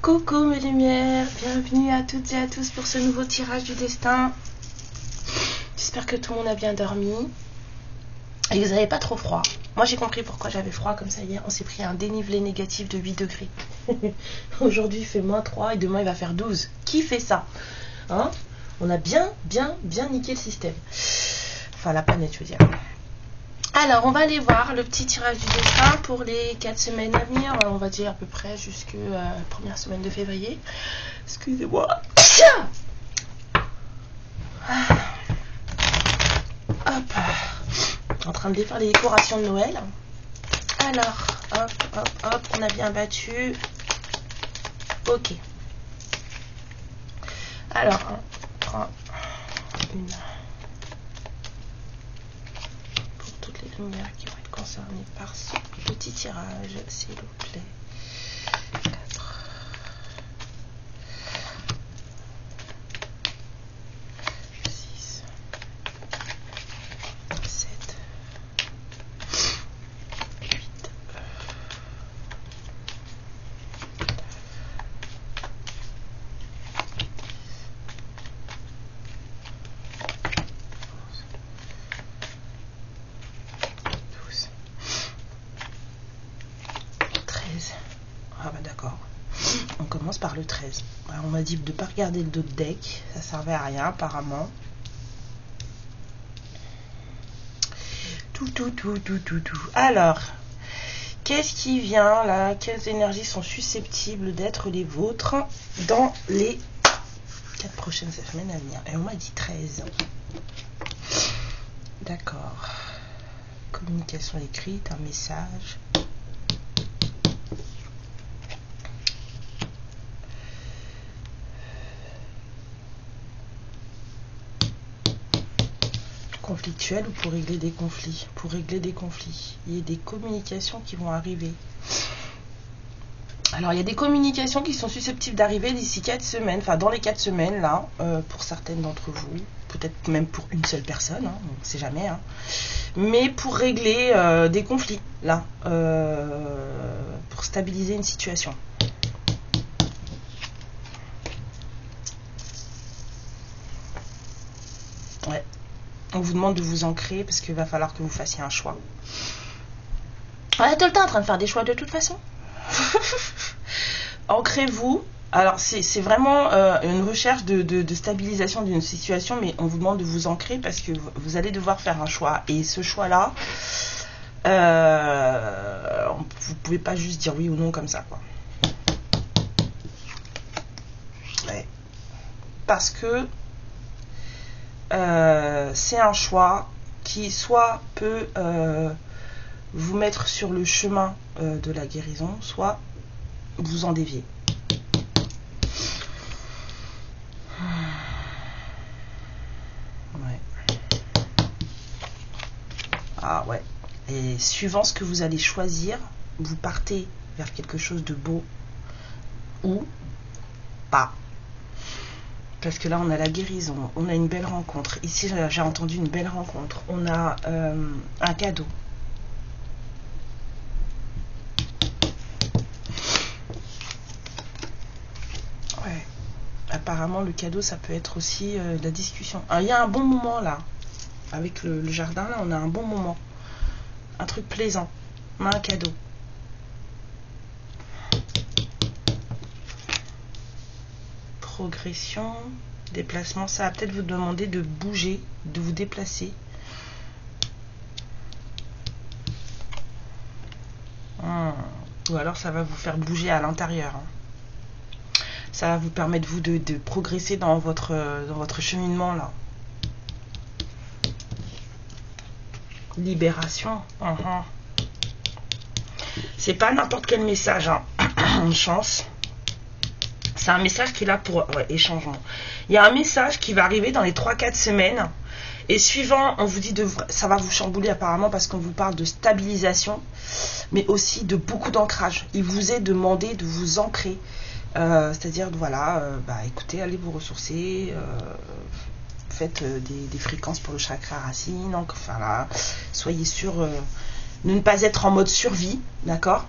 Coucou mes lumières, bienvenue à toutes et à tous pour ce nouveau tirage du destin. J'espère que tout le monde a bien dormi et que vous n'avez pas trop froid. Moi j'ai compris pourquoi j'avais froid, comme ça hier on s'est pris un dénivelé négatif de 8 degrés. Aujourd'hui il fait -3 et demain il va faire 12. Qui fait ça hein? On a bien niqué le système. Enfin la planète je veux dire. Alors, on va aller voir le petit tirage du destin pour les 4 semaines à venir. On va dire à peu près jusqu'à la première semaine de février. Excusez-moi. Hop. En train de défaire les décorations de Noël. Alors, hop, on a bien battu. Ok. Alors, 1, 3, 1. Les lumières qui vont être concernées par ce petit tirage, s'il vous plaît. 4, 6, 7, 8, 13. Ah bah d'accord. On commence par le 13. Alors on m'a dit de ne pas regarder le dos de deck. Ça servait à rien apparemment. Tout. Alors, qu'est-ce qui vient là? Quelles énergies sont susceptibles d'être les vôtres dans les 4 prochaines semaines à venir? Et on m'a dit 13. D'accord. Communication écrite, un message. Conflictuel ou pour régler des conflits? Pour régler des conflits. Il y a des communications qui vont arriver. Alors, il y a des communications qui sont susceptibles d'arriver d'ici 4 semaines, enfin dans les 4 semaines, là, pour certaines d'entre vous, peut-être même pour une seule personne, hein, on ne sait jamais, hein, mais pour régler des conflits, là, pour stabiliser une situation. Ouais. On vous demande de vous ancrer parce qu'il va falloir que vous fassiez un choix. Ouais, tout le temps en train de faire des choix de toute façon. Ancrez-vous. Alors c'est vraiment une recherche de stabilisation d'une situation, mais on vous demande de vous ancrer parce que vous allez devoir faire un choix. Et ce choix-là, vous pouvez pas juste dire oui ou non comme ça, quoi. Ouais. Parce que c'est un choix qui soit peut vous mettre sur le chemin de la guérison, soit vous en dévier. Ouais. Ah ouais. Et suivant ce que vous allez choisir, vous partez vers quelque chose de beau ou pas. Parce que là, on a la guérison, on a une belle rencontre. Ici, j'ai entendu une belle rencontre. On a un cadeau. Ouais. Apparemment, le cadeau, ça peut être aussi la discussion. Alors, il y a un bon moment, là. Avec le jardin, là, on a un bon moment. Un truc plaisant. On a un cadeau. Progression, déplacement, ça va peut-être vous demander de bouger, de vous déplacer. Ou alors ça va vous faire bouger à l'intérieur. Ça va vous permettre vous de progresser dans votre cheminement là. Libération. C'est pas n'importe quel message, hein. Une chance. C'est un message qui est là pour échangement. Il y a un message qui va arriver dans les 3-4 semaines. Et suivant, on vous dit ça va vous chambouler apparemment parce qu'on vous parle de stabilisation, mais aussi de beaucoup d'ancrage. Il vous est demandé de vous ancrer. C'est-à-dire, voilà, écoutez, allez vous ressourcer, faites des fréquences pour le chakra racine. Donc, enfin là, soyez sûr de ne pas être en mode survie, d'accord ?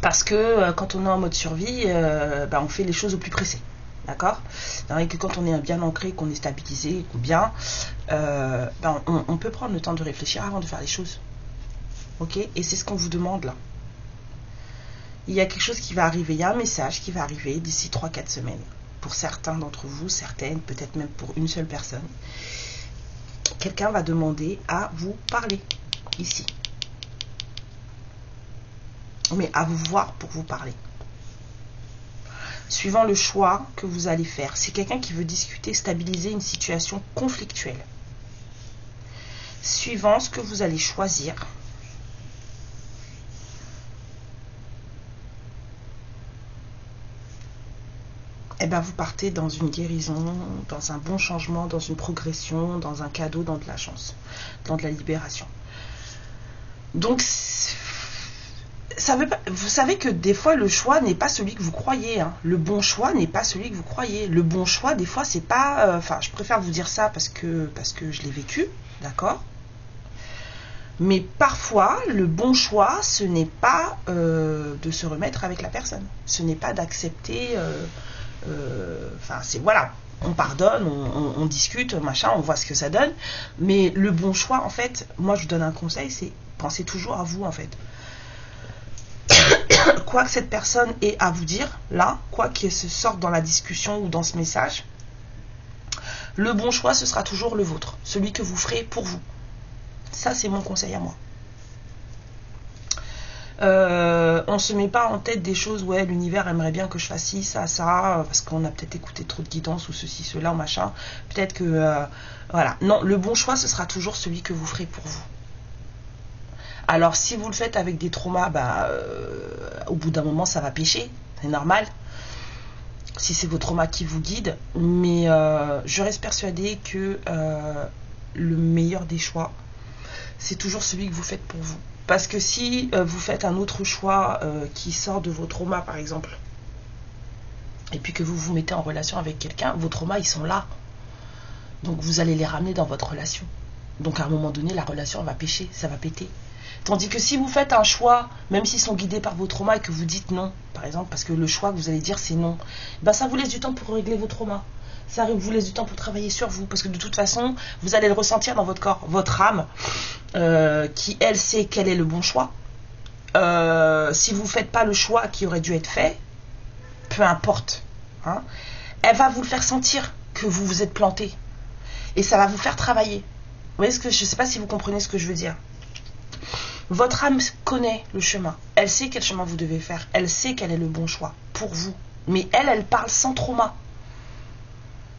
Parce que quand on est en mode survie, on fait les choses au plus pressé. D'accord? Et que quand on est bien ancré, qu'on est stabilisé, qu'on bien, on peut prendre le temps de réfléchir avant de faire les choses. Ok? Et c'est ce qu'on vous demande là. Il y a quelque chose qui va arriver, il y a un message qui va arriver d'ici 3-4 semaines. Pour certains d'entre vous, certaines, peut-être même pour une seule personne. Quelqu'un va demander à vous parler ici. Mais à vous voir pour vous parler. Suivant le choix que vous allez faire. C'est quelqu'un qui veut discuter, stabiliser une situation conflictuelle. Suivant ce que vous allez choisir, vous partez dans une guérison, dans un bon changement, dans une progression, dans un cadeau, dans de la chance, dans de la libération. Donc, vous savez que des fois, le choix n'est pas celui que vous croyez. Hein. Le bon choix n'est pas celui que vous croyez. Le bon choix, des fois, c'est pas... je préfère vous dire ça parce que je l'ai vécu, d'accord ? Mais parfois, le bon choix, ce n'est pas de se remettre avec la personne. Ce n'est pas d'accepter... c'est voilà, on pardonne, on discute, machin, on voit ce que ça donne. Mais le bon choix, en fait, moi je vous donne un conseil, c'est pensez toujours à vous, en fait. Quoi que cette personne ait à vous dire, là, quoi qu'elle se sorte dans la discussion ou dans ce message, le bon choix, ce sera toujours le vôtre, celui que vous ferez pour vous. Ça, c'est mon conseil à moi. On se met pas en tête des choses, ouais, l'univers aimerait bien que je fasse ci, ça, parce qu'on a peut-être écouté trop de guidance ou ceci, cela, ou machin. Peut-être que, voilà. Non, le bon choix, ce sera toujours celui que vous ferez pour vous. Alors, si vous le faites avec des traumas, au bout d'un moment, ça va pêcher, c'est normal. Si c'est vos traumas qui vous guident, mais je reste persuadée que le meilleur des choix, c'est toujours celui que vous faites pour vous. Parce que si vous faites un autre choix qui sort de vos traumas, par exemple, et puis que vous vous mettez en relation avec quelqu'un, vos traumas, ils sont là. Donc, vous allez les ramener dans votre relation. Donc, à un moment donné, la relation va pêcher, ça va péter. Tandis que si vous faites un choix, même s'ils sont guidés par vos traumas et que vous dites non, par exemple, parce que le choix que vous allez dire, c'est non, ça vous laisse du temps pour régler vos traumas. Ça vous laisse du temps pour travailler sur vous, parce que de toute façon, vous allez le ressentir dans votre corps, votre âme, qui, elle, sait quel est le bon choix. Si vous ne faites pas le choix qui aurait dû être fait, peu importe, hein, elle va vous le faire sentir que vous vous êtes planté. Et ça va vous faire travailler. Vous voyez je ne sais pas si vous comprenez ce que je veux dire. Votre âme connaît le chemin. Elle sait quel chemin vous devez faire. Elle sait quel est le bon choix pour vous. Mais elle parle sans trauma.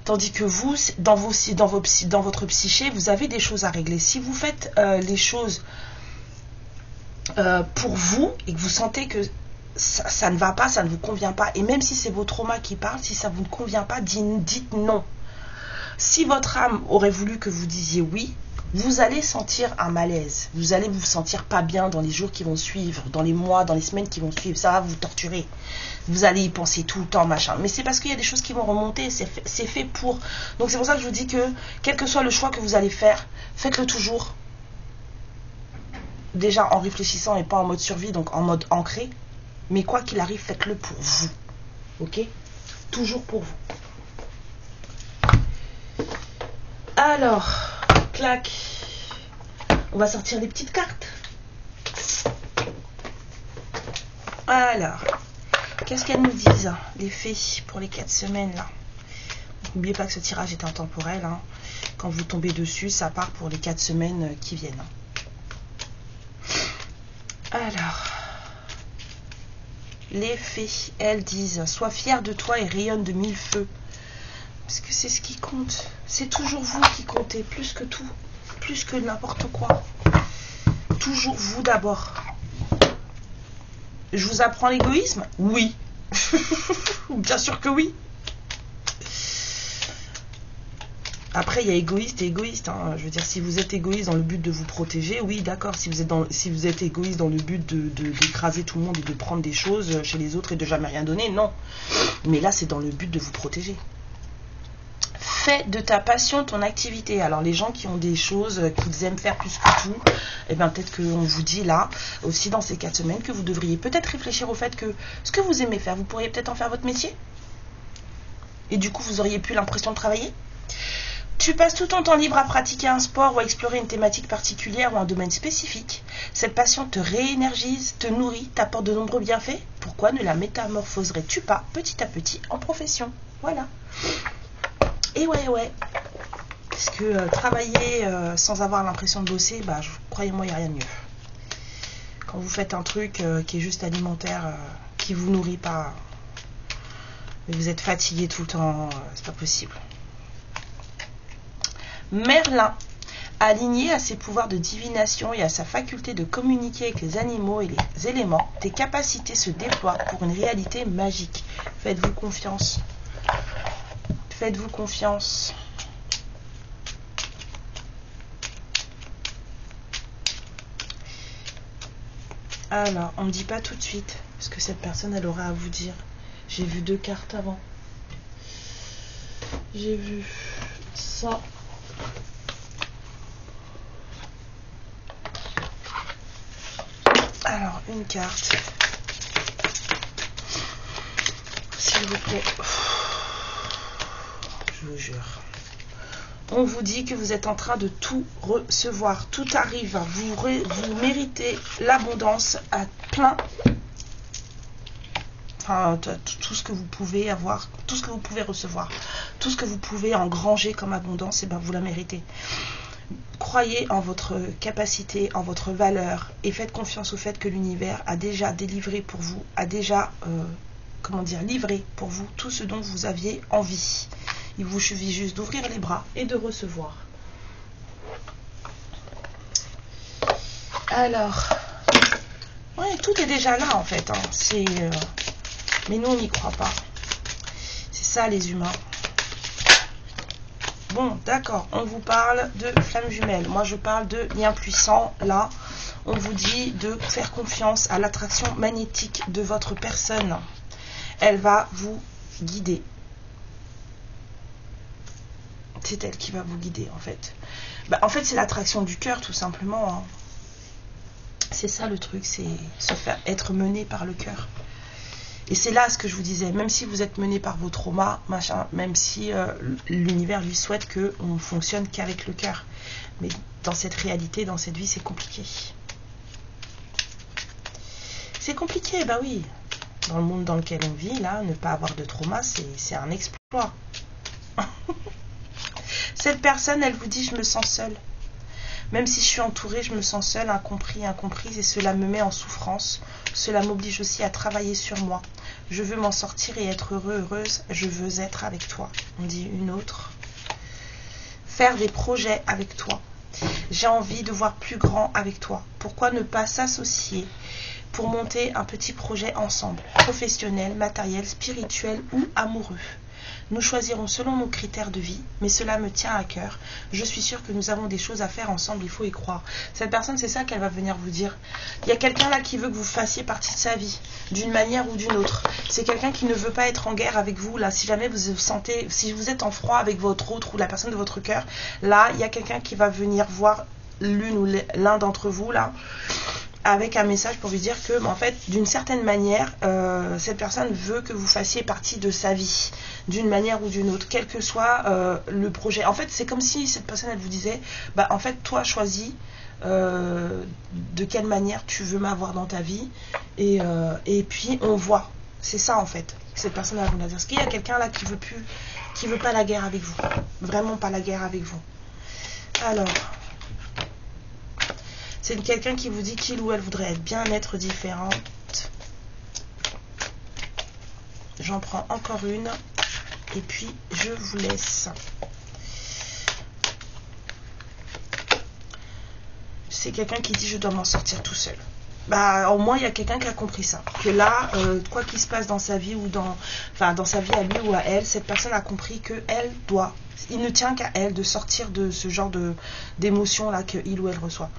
Tandis que vous, dans votre psyché, vous avez des choses à régler. Si vous faites les choses pour vous et que vous sentez que ça ne va pas, ça ne vous convient pas, et même si c'est vos traumas qui parlent, si ça ne vous convient pas, dites non. Si votre âme aurait voulu que vous disiez oui, vous allez sentir un malaise. Vous allez vous sentir pas bien dans les jours qui vont suivre, dans les mois, dans les semaines qui vont suivre. Ça va vous torturer. Vous allez y penser tout le temps, machin. Mais c'est parce qu'il y a des choses qui vont remonter. C'est fait pour. Donc c'est pour ça que je vous dis que, quel que soit le choix que vous allez faire, faites-le toujours. Déjà en réfléchissant et pas en mode survie, donc en mode ancré. Mais quoi qu'il arrive, faites-le pour vous. Ok? Toujours pour vous. Alors, clac. On va sortir les petites cartes. Alors, qu'est-ce qu'elles nous disent, les fées, pour les 4 semaines, là? N'oubliez pas que ce tirage est intemporel. Hein. Quand vous tombez dessus, ça part pour les 4 semaines qui viennent. Alors, les fées, elles disent, sois fière de toi et rayonne de 1000 feux. Parce que c'est ce qui compte. C'est toujours vous qui comptez, plus que tout. Plus que n'importe quoi. Toujours vous d'abord. Je vous apprends l'égoïsme? Oui. Bien sûr que oui. Après, il y a égoïste et égoïste. Hein. Je veux dire, si vous êtes égoïste dans le but de vous protéger, oui, d'accord. Si vous êtes égoïste dans le but d'écraser tout le monde et de prendre des choses chez les autres et de jamais rien donner, non. Mais là, c'est dans le but de vous protéger. Fais de ta passion ton activité. Alors les gens qui ont des choses qu'ils aiment faire plus que tout, eh bien peut-être qu'on vous dit là, aussi dans ces 4 semaines, que vous devriez peut-être réfléchir au fait que ce que vous aimez faire, vous pourriez peut-être en faire votre métier. Et du coup, vous auriez plus l'impression de travailler. Tu passes tout ton temps libre à pratiquer un sport ou à explorer une thématique particulière ou un domaine spécifique. Cette passion te réénergise, te nourrit, t'apporte de nombreux bienfaits. Pourquoi ne la métamorphoserais-tu pas petit à petit en profession? Voilà. Et ouais. Parce que travailler sans avoir l'impression de bosser, croyez-moi, il n'y a rien de mieux. Quand vous faites un truc qui est juste alimentaire, qui vous nourrit pas, mais vous êtes fatigué tout le temps, c'est pas possible. Merlin, aligné à ses pouvoirs de divination et à sa faculté de communiquer avec les animaux et les éléments, tes capacités se déploient pour une réalité magique. Faites-vous confiance. Faites-vous confiance. Alors, on ne me dit pas tout de suite ce que cette personne elle aura à vous dire. J'ai vu 2 cartes avant. J'ai vu ça. Alors, une carte. S'il vous plaît. Je vous jure. On vous dit que vous êtes en train de tout recevoir. Tout arrive. Vous méritez l'abondance à plein. Enfin, tout ce que vous pouvez avoir, tout ce que vous pouvez recevoir, tout ce que vous pouvez engranger comme abondance, et vous la méritez. Croyez en votre capacité, en votre valeur, et faites confiance au fait que l'univers a déjà délivré pour vous, a déjà, livré pour vous tout ce dont vous aviez envie. Il vous suffit juste d'ouvrir les bras et de recevoir. Alors, ouais, tout est déjà là en fait. Mais nous, on n'y croit pas. C'est ça, les humains. Bon, d'accord. On vous parle de flamme jumelle. Moi, je parle de lien puissant. Là, on vous dit de faire confiance à l'attraction magnétique de votre personne. Elle va vous guider. C'est elle qui va vous guider, en fait. En fait, c'est l'attraction du cœur, tout simplement. Hein. C'est ça, le truc. C'est se faire être mené par le cœur. Et c'est là ce que je vous disais, même si vous êtes mené par vos traumas, même si l'univers lui souhaite qu'on ne fonctionne qu'avec le cœur. Mais dans cette réalité, dans cette vie, c'est compliqué. C'est compliqué, oui. Dans le monde dans lequel on vit, là, ne pas avoir de trauma, c'est un exploit. Cette personne, elle vous dit, je me sens seule. Même si je suis entourée, je me sens seule, incomprise, et cela me met en souffrance. Cela m'oblige aussi à travailler sur moi. Je veux m'en sortir et être heureuse. Je veux être avec toi. On dit une autre. Faire des projets avec toi. J'ai envie de voir plus grand avec toi. Pourquoi ne pas s'associer pour monter un petit projet ensemble, professionnel, matériel, spirituel ou amoureux? Nous choisirons selon nos critères de vie, mais cela me tient à cœur. Je suis sûre que nous avons des choses à faire ensemble, il faut y croire. Cette personne, c'est ça qu'elle va venir vous dire. Il y a quelqu'un là qui veut que vous fassiez partie de sa vie, d'une manière ou d'une autre. C'est quelqu'un qui ne veut pas être en guerre avec vous, là. Si jamais vous vous sentez, si vous êtes en froid avec votre autre ou la personne de votre cœur, là, il y a quelqu'un qui va venir voir l'une ou l'un d'entre vous, là, avec un message pour lui dire que, en fait, d'une certaine manière, cette personne veut que vous fassiez partie de sa vie, d'une manière ou d'une autre, quel que soit le projet. En fait, c'est comme si cette personne, elle vous disait, en fait, toi, choisis de quelle manière tu veux m'avoir dans ta vie, et puis on voit. C'est ça, en fait, cette personne, elle va vous dire. Est-ce qu'il y a quelqu'un là qui veut pas la guerre avec vous, vraiment pas la guerre avec vous? Alors, c'est quelqu'un qui vous dit qu'il ou elle voudrait bien être différente. J'en prends encore une. Et puis, je vous laisse. C'est quelqu'un qui dit, je dois m'en sortir tout seul. Au moins, il y a quelqu'un qui a compris ça. Que là, quoi qu'il se passe dans sa vie ou dans sa vie à lui ou à elle, cette personne a compris qu'elle doit. Il ne tient qu'à elle de sortir de ce genre d'émotion-là qu'il ou elle reçoit.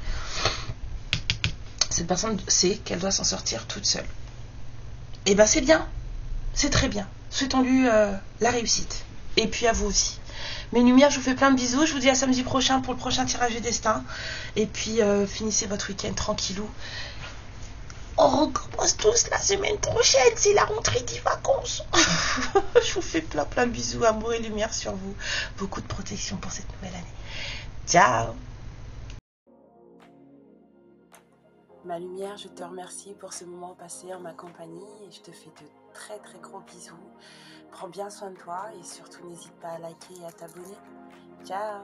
Cette personne sait qu'elle doit s'en sortir toute seule. Et c'est bien. C'est très bien. Souhaitons-lui la réussite. Et puis à vous aussi. Mes lumières, je vous fais plein de bisous. Je vous dis à samedi prochain pour le prochain tirage du destin. Et puis, finissez votre week-end tranquillou. On recommence tous la semaine prochaine. C'est la rentrée des vacances. Je vous fais plein de bisous. Amour et lumière sur vous. Beaucoup de protection pour cette nouvelle année. Ciao. Ma lumière, je te remercie pour ce moment passé en ma compagnie et je te fais de très très gros bisous. Prends bien soin de toi et surtout n'hésite pas à liker et à t'abonner. Ciao.